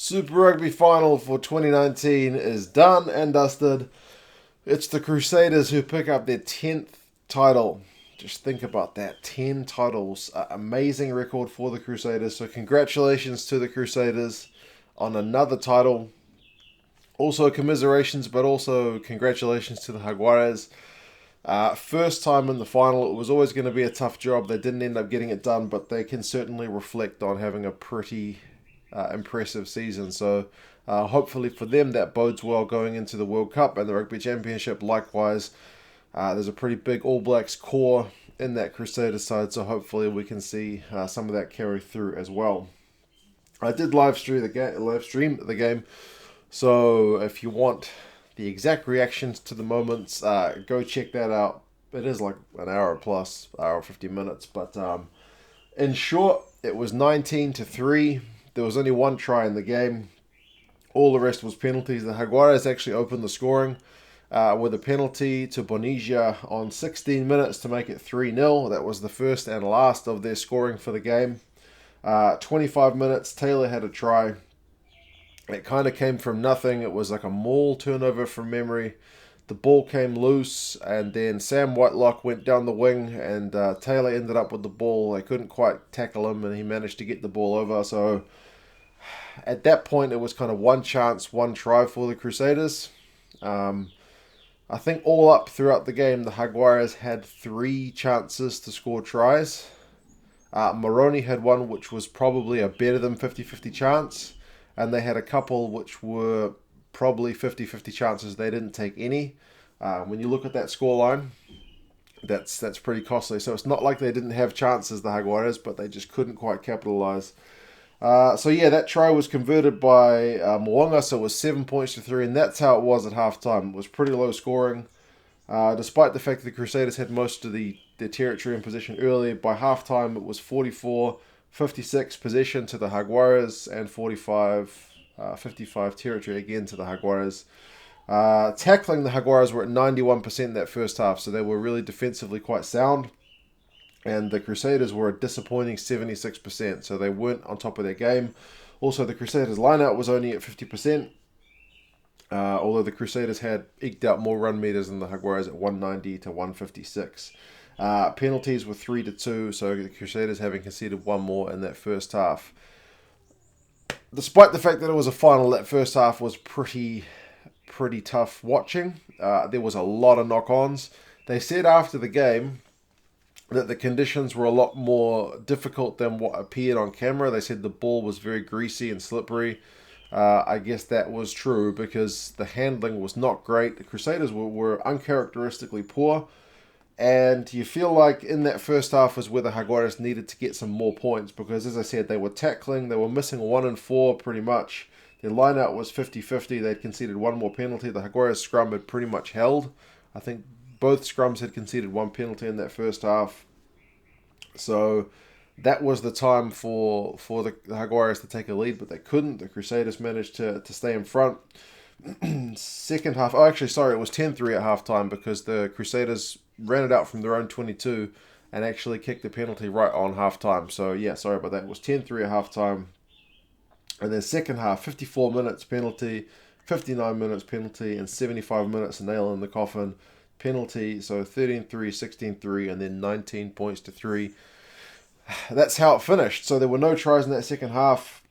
Super Rugby final for 2019 is done and dusted. It's the Crusaders who pick up their 10th title. Just think about that, 10 titles. Amazing record for the Crusaders. So congratulations to the Crusaders on another title. Also commiserations, but also congratulations to the Jaguares. First time in the final, it was always going to be a tough job. They didn't end up getting it done, but they can certainly reflect on having a pretty impressive season. So hopefully for them that bodes well going into the World Cup and the Rugby Championship. Likewise, there's a pretty big All Blacks core in that Crusaders side, so hopefully we can see some of that carry through as well. I did live stream the game, so if you want the exact reactions to the moments, go check that out. It is like an hour plus, hour 50 minutes, but in short, it was 19-3. There was only one try in the game. All the rest was penalties. The Jaguares actually opened the scoring with a penalty to Bonisia on 16 minutes to make it 3-0. That was the first and last of their scoring for the game. 25 minutes, Taylor had a try. It kind of came from nothing. It was like a maul turnover from memory. The ball came loose, and then Sam Whitelock went down the wing, and Taylor ended up with the ball. They couldn't quite tackle him, and he managed to get the ball over. So at that point, it was kind of one chance, one try for the Crusaders. I think all up throughout the game, the Jaguares had 3 chances to score tries. Moroni had one which was probably a better than 50-50 chance, and they had a couple which were probably 50-50 chances. They didn't take any. When you look at that scoreline, that's pretty costly. So it's not like they didn't have chances, the Jaguares, but they just couldn't quite capitalize. That try was converted by Mwanga, so it was 7 points to 3, and that's how it was at halftime. It was pretty low scoring. Despite the fact that the Crusaders had most of their territory in possession early, by halftime it was 44-56 possession to the Jaguares and 45-55 territory again to the Jaguares. Tackling, the Jaguares were at 91% that first half, so they were really defensively quite sound. And the Crusaders were a disappointing 76%, so they weren't on top of their game. Also, the Crusaders' lineout was only at 50%, although the Crusaders had eked out more run meters than the Jaguares at 190-156. Penalties were 3-2, so the Crusaders having conceded one more in that first half. Despite the fact that it was a final, that first half was pretty tough watching. There was a lot of knock-ons. They said after the game that the conditions were a lot more difficult than what appeared on camera. They said the ball was very greasy and slippery. I guess that was true because the handling was not great. The Crusaders were uncharacteristically poor. And you feel like in that first half was where the Jaguares needed to get some more points because, as I said, they were tackling. They were missing 1 and 4 pretty much. Their lineout was 50-50. They'd conceded one more penalty. The Jaguares scrum had pretty much held. I think both scrums had conceded one penalty in that first half. So that was the time for the Jaguares to take a lead, but they couldn't. The Crusaders managed to stay in front. Second half, it was 10-3 at halftime because the Crusaders ran it out from their own 22 and actually kicked the penalty right on halftime. So yeah, sorry about that. It was 10-3 at halftime. And then second half, 54 minutes penalty, 59 minutes penalty, and 75 minutes nail in the coffin penalty. So 13-3, 16-3, and then 19 points to 3. That's how it finished. So there were no tries in that second half.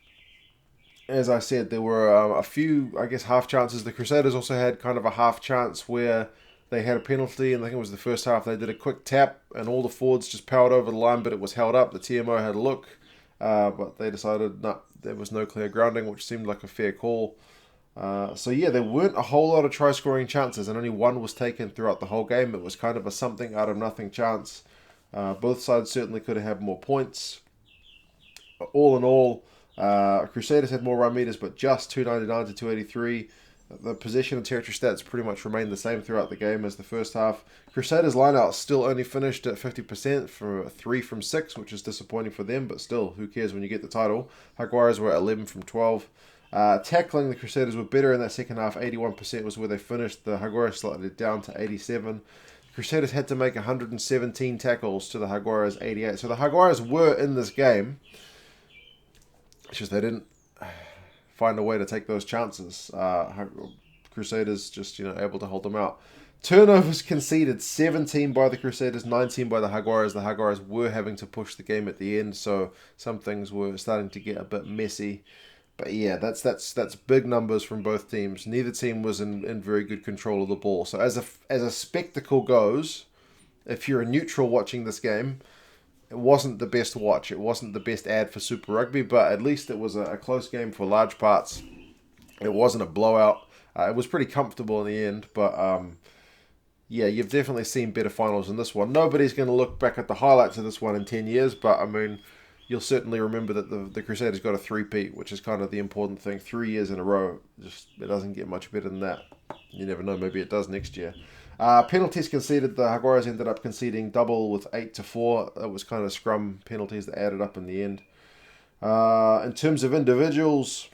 As I said, there were a few, half chances. The Crusaders also had kind of a half chance where they had a penalty, and I think it was the first half. They did a quick tap, and all the forwards just powered over the line, but it was held up. The TMO had a look, but they decided there was no clear grounding, which seemed like a fair call. There weren't a whole lot of try-scoring chances, and only one was taken throughout the whole game. It was kind of a something-out-of-nothing chance. Both sides certainly could have had more points. All in all, Crusaders had more run meters, but just 299-283. The possession and territory stats pretty much remained the same throughout the game as the first half. Crusaders' lineout still only finished at 50% for 3 from 6, which is disappointing for them, but still, who cares when you get the title? Jaguares were at 11 from 12. Tackling, the Crusaders were better in that second half. 81% was where they finished. The Jaguares slightly down to 87. The Crusaders had to make 117 tackles to the Jaguares 88. So the Jaguares were in this game. It's just they didn't find a way to take those chances. Crusaders just able to hold them out. Turnovers conceded 17 by the Crusaders, 19 by the Jaguares. The Jaguares were having to push the game at the end, so some things were starting to get a bit messy. But yeah, that's big numbers from both teams. Neither team was in very good control of the ball. So as a spectacle goes, if you're a neutral watching this game, it wasn't the best watch. It wasn't the best ad for Super Rugby, but at least it was a close game for large parts. It wasn't a blowout. It was pretty comfortable in the end, but yeah, you've definitely seen better finals than this one. Nobody's going to look back at the highlights of this one in 10 years, but I mean, you'll certainly remember that the Crusaders got a three-peat, which is kind of the important thing. 3 years in a row. It doesn't get much better than that. You never know, maybe it does next year. Penalties conceded, the Jaguares ended up conceding double with 8-4. It was kind of scrum penalties that added up in the end. In terms of individuals,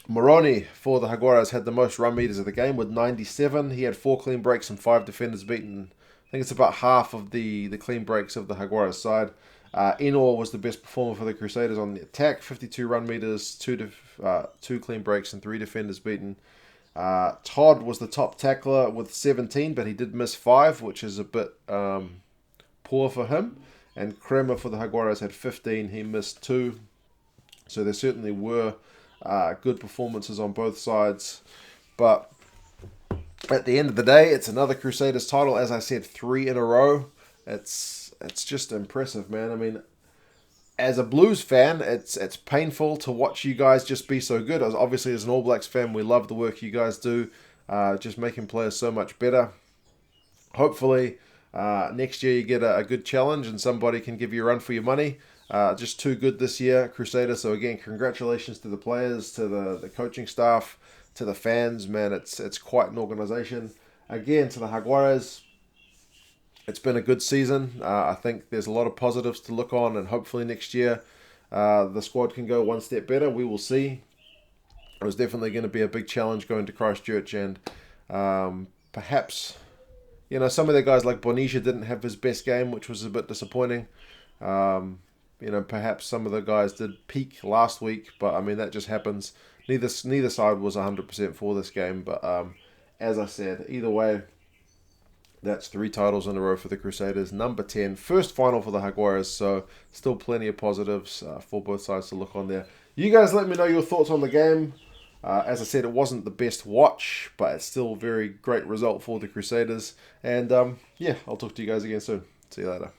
Moroni for the Jaguares had the most run meters of the game with 97. He had 4 clean breaks and 5 defenders beaten. I think it's about half of the clean breaks of the Jaguares side. Enor was the best performer for the Crusaders on the attack. 52 run meters, 2 clean breaks and 3 defenders beaten. Todd was the top tackler with 17, but he did miss 5, which is a bit poor for him. And Kremer for the Jaguares had 15. He missed 2. So there certainly were good performances on both sides. But at the end of the day, it's another Crusaders title. As I said, 3 in a row. It's just impressive, man. I mean, as a Blues fan, it's painful to watch you guys just be so good. Obviously, as an All Blacks fan, we love the work you guys do, just making players so much better. Hopefully, next year you get a good challenge and somebody can give you a run for your money. Just too good this year, Crusaders. So again, congratulations to the players, to the coaching staff, to the fans. Man, it's quite an organisation. Again, to the Jaguares, it's been a good season. I think there's a lot of positives to look on, and hopefully next year the squad can go one step better. We will see. It was definitely going to be a big challenge going to Christchurch, and perhaps some of the guys like Bonija didn't have his best game, which was a bit disappointing. Perhaps some of the guys did peak last week, but I mean that just happens. Neither side was 100% for this game, but as I said, either way, that's 3 titles in a row for the Crusaders. Number 10, first final for the Jaguares, so still plenty of positives for both sides to look on there. You guys let me know your thoughts on the game. As I said, it wasn't the best watch, but it's still a very great result for the Crusaders. And yeah, I'll talk to you guys again soon. See you later.